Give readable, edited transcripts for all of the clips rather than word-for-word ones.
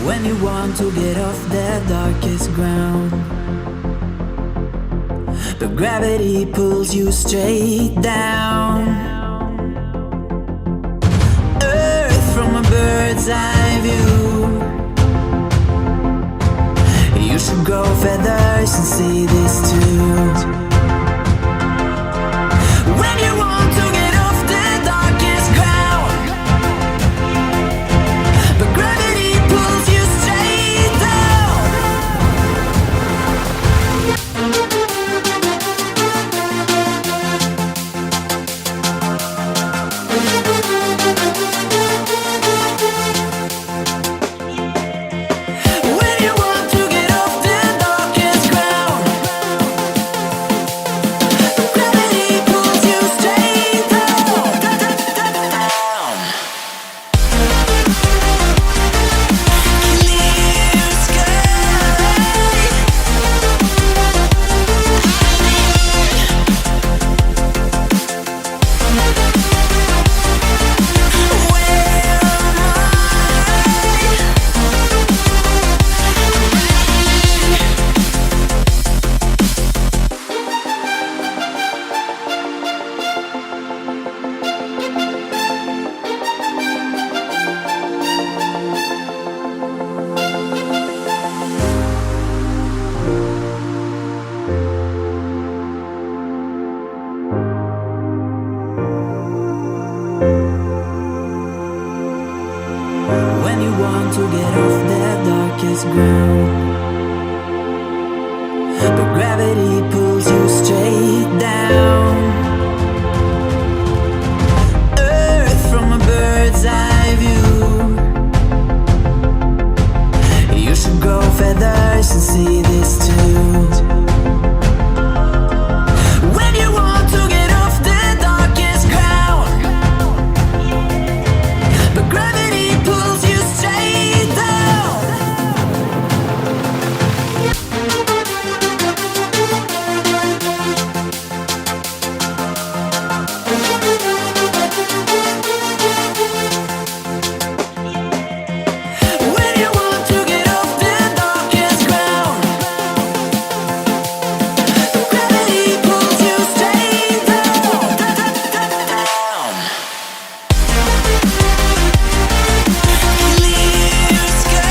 When you want to get off the darkest ground, but gravity pulls you straight down. Earth from a bird's eye view. You should grow feathers and see this too. When you want to get off the darkest ground, but gravity pulls you straight down. When you want to get off the darkest ground, but gravity pulls you straight down. Clear sky. When you want to get off the darkest ground, but gravity pulls you straight down. Earth from a bird's eye view. You should grow feathers and see this too. When you want to get off the darkest ground, but gravity pulls you straight down. When you want to get off the darkest ground, but gravity pulls you straight down. Clear sky.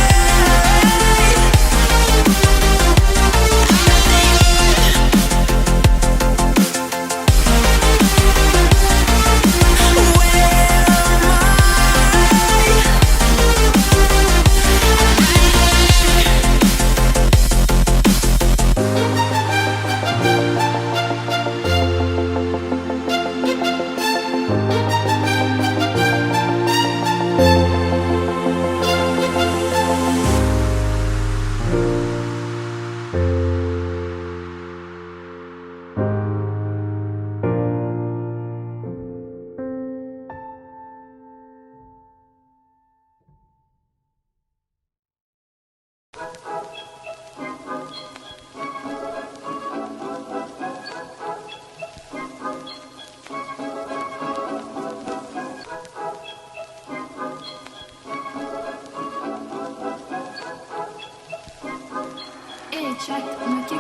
Ehi, check, ma che